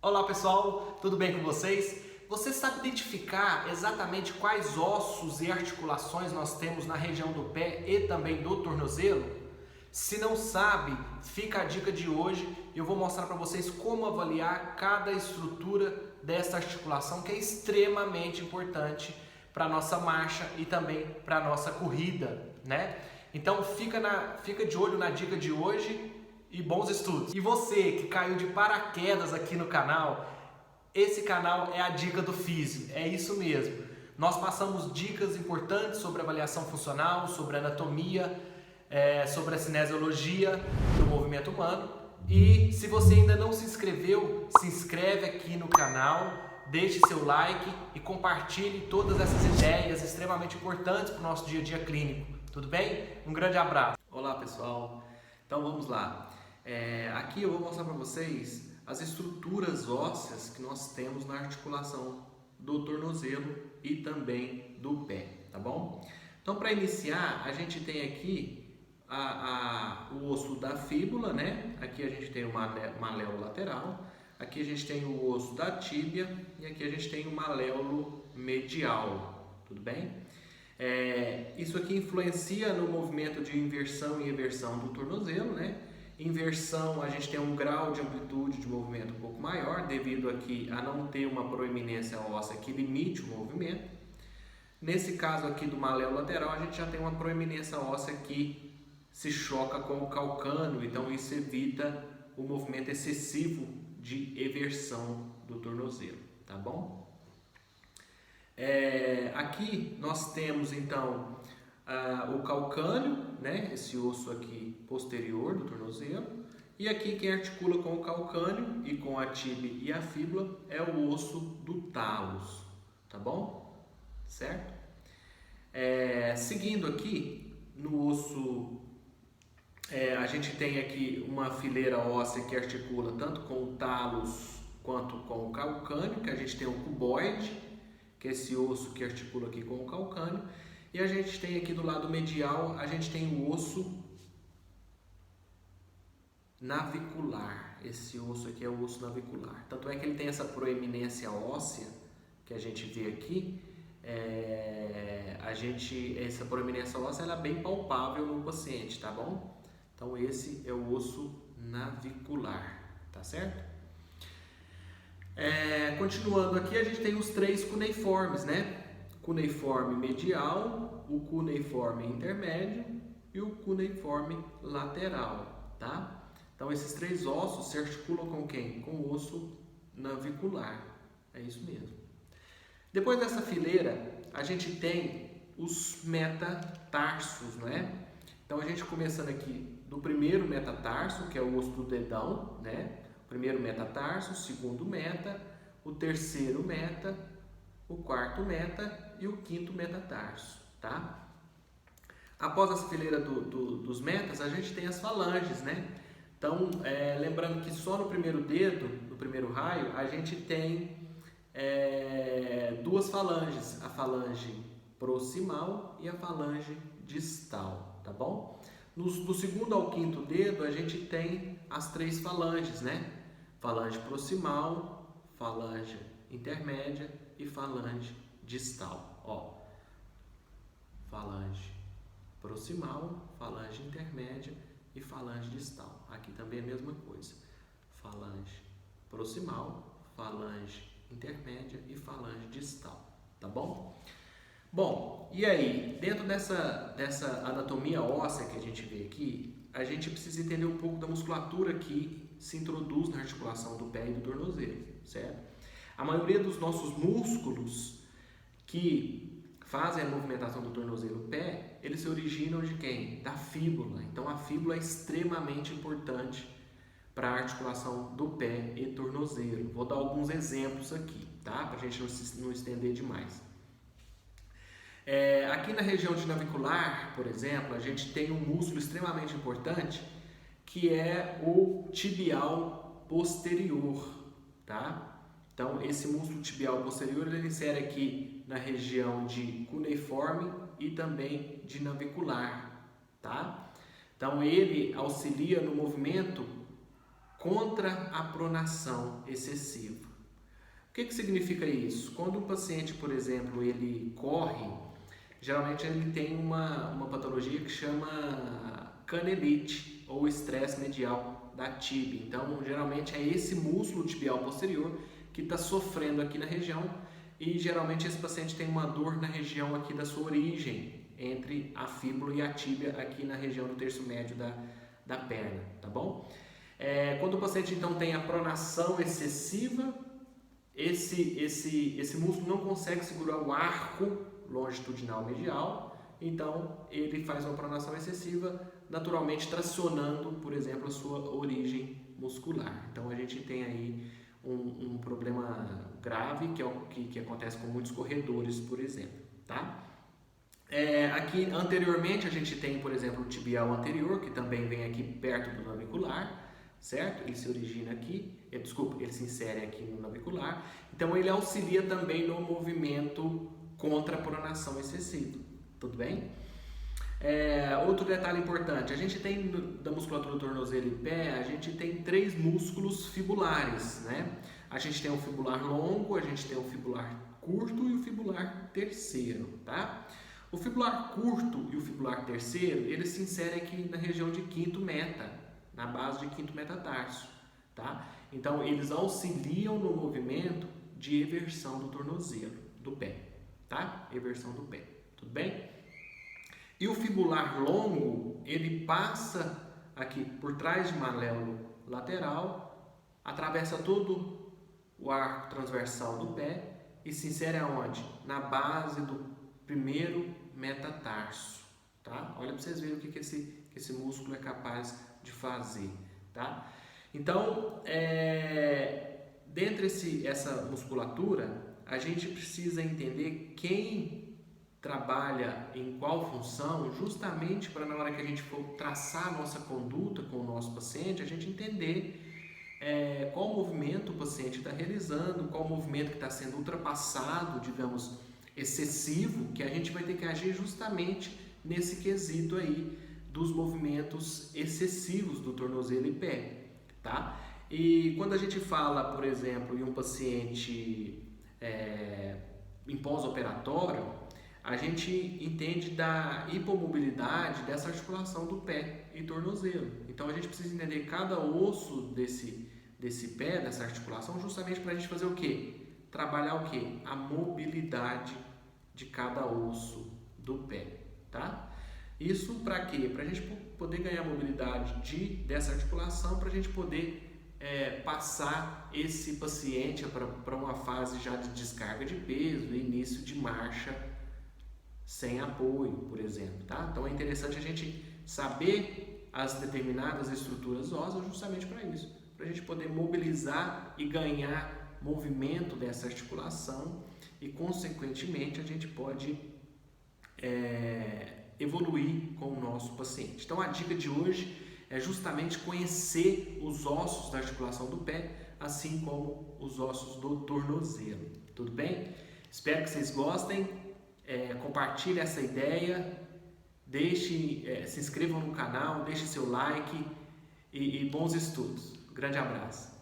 Olá pessoal, tudo bem com vocês? Você sabe identificar exatamente quais ossos e articulações nós temos na região do pé e também do tornozelo? Se não sabe, fica a dica de hoje. Eu vou mostrar para vocês como avaliar cada estrutura dessa articulação que é extremamente importante para a nossa marcha e também para a nossa corrida, né? Então fica de olho na dica de hoje e bons estudos. E você que caiu de paraquedas aqui no canal, esse canal é a dica do físio, é isso mesmo. Nós passamos dicas importantes sobre avaliação funcional, sobre anatomia, sobre a cinesiologia do movimento humano. E se você ainda não se inscreveu, se inscreve aqui no canal, deixe seu like e compartilhe todas essas ideias extremamente importantes para o nosso dia a dia clínico. Tudo bem? Um grande abraço. Olá pessoal, então vamos lá. Aqui eu vou mostrar para vocês as estruturas ósseas que nós temos na articulação do tornozelo e também do pé, tá bom? Então para iniciar a gente tem aqui o osso da fíbula, né? Aqui a gente tem o maléolo lateral, aqui a gente tem o osso da tíbia e aqui a gente tem o maléolo medial, tudo bem? Isso aqui influencia no movimento de inversão e eversão do tornozelo, né? Inversão, a gente tem um grau de amplitude de movimento um pouco maior, devido aqui a não ter uma proeminência óssea que limite o movimento. Nesse caso aqui do maléolo lateral, a gente já tem uma proeminência óssea que se choca com o calcâneo, então isso evita o movimento excessivo de eversão do tornozelo, tá bom? Aqui nós temos então o calcâneo, né? Esse osso aqui posterior do tornozelo, e aqui quem articula com o calcâneo e com a tíbia e a fíbula é o osso do talos, tá bom? Certo? Seguindo aqui no osso, a gente tem aqui uma fileira óssea que articula tanto com o talos quanto com o calcâneo, que a gente tem o cuboide, que é esse osso que articula aqui com o calcâneo. E a gente tem aqui do lado medial, a gente tem o osso navicular. Esse osso aqui é o osso navicular. Tanto é que ele tem essa proeminência óssea que a gente vê aqui. Essa proeminência óssea ela é bem palpável no paciente, tá bom? Então esse é o osso navicular, tá certo? Continuando aqui, a gente tem os três cuneiformes, né? Cuneiforme medial, o cuneiforme intermédio e o cuneiforme lateral, tá? Então esses três ossos se articulam com quem? Com o osso navicular, é isso mesmo. Depois dessa fileira, a gente tem os metatarsos, não é? Então a gente começando aqui do primeiro metatarso, que é o osso do dedão, né? O primeiro metatarso, o segundo meta, o terceiro meta, o quarto meta e o quinto metatarso, tá? Após essa fileira dos metas, a gente tem as falanges, né? Então, lembrando que só no primeiro dedo, no primeiro raio, a gente tem duas falanges, a falange proximal e a falange distal, tá bom? Do segundo ao quinto dedo, a gente tem as três falanges, né? Falange proximal, falange intermédia e falange distal, ó. Falange proximal, falange intermédia e falange distal. Aqui também é a mesma coisa. Falange proximal, falange intermédia e falange distal, tá bom? Bom, e aí, dentro dessa anatomia óssea que a gente vê aqui, a gente precisa entender um pouco da musculatura que se introduz na articulação do pé e do tornozelo, certo? A maioria dos nossos músculos que fazem a movimentação do tornozelo pé, eles se originam de quem? Da fíbula. Então a fíbula é extremamente importante para a articulação do pé e tornozelo. Vou dar alguns exemplos aqui, tá? Para a gente não estender demais. Aqui na região de navicular, por exemplo, a gente tem um músculo extremamente importante que é o tibial posterior, tá? Então, esse músculo tibial posterior ele insere aqui na região de cuneiforme e também de navicular, tá? Então, ele auxilia no movimento contra a pronação excessiva, que significa isso? Quando o paciente, por exemplo, ele corre, geralmente ele tem uma patologia que chama canelite ou estresse medial da tíbia. Então, geralmente é esse músculo tibial posterior que está sofrendo aqui na região e geralmente esse paciente tem uma dor na região aqui da sua origem, entre a fíbula e a tíbia aqui na região do terço médio da perna, tá bom? Quando o paciente então tem a pronação excessiva, esse músculo não consegue segurar o arco longitudinal medial, então ele faz uma pronação excessiva, naturalmente tracionando, por exemplo, a sua origem muscular. Então a gente tem aí um problema grave que é o que acontece com muitos corredores, por exemplo, tá? Aqui anteriormente a gente tem, por exemplo, o tibial anterior, que também vem aqui perto do navicular, certo? Ele se origina aqui, ele se insere aqui no navicular, então ele auxilia também no movimento contra a pronação excessiva, tudo bem? Outro detalhe importante, a gente tem da musculatura do tornozelo e pé, a gente tem 3 músculos fibulares, né? A gente tem o fibular longo, a gente tem o fibular curto e o fibular terceiro, tá? O fibular curto e o fibular terceiro, eles se inserem aqui na região de quinto meta, na base de quinto metatarso, tá? Então eles auxiliam no movimento de eversão do tornozelo, do pé, tá? Eversão do pé, tudo bem? E o fibular longo, ele passa aqui por trás de maléolo lateral, atravessa todo o arco transversal do pé e se insere aonde? Na base do primeiro metatarso, tá? Olha para vocês verem o que esse músculo é capaz de fazer, tá? Então, dentro essa musculatura, a gente precisa entender quem trabalha em qual função, justamente para na hora que a gente for traçar a nossa conduta com o nosso paciente, a gente entender qual movimento o paciente está realizando, qual movimento que está sendo ultrapassado, digamos, excessivo, que a gente vai ter que agir justamente nesse quesito aí dos movimentos excessivos do tornozelo e pé, tá? E quando a gente fala, por exemplo, em um paciente em pós-operatório, a gente entende da hipomobilidade dessa articulação do pé e tornozelo. Então a gente precisa entender cada osso desse pé, dessa articulação, justamente para a gente fazer o quê? Trabalhar o quê? A mobilidade de cada osso do pé, tá? Isso para quê? Para a gente poder ganhar mobilidade dessa articulação, para a gente poder passar esse paciente para uma fase já de descarga de peso e início de marcha sem apoio, por exemplo, tá? Então é interessante a gente saber as determinadas estruturas ósseas justamente para isso, para a gente poder mobilizar e ganhar movimento dessa articulação e, consequentemente, a gente pode evoluir com o nosso paciente. Então a dica de hoje é justamente conhecer os ossos da articulação do pé, assim como os ossos do tornozelo, tudo bem? Espero que vocês gostem. Compartilhe essa ideia, se inscrevam no canal, deixe seu like e bons estudos. Grande abraço.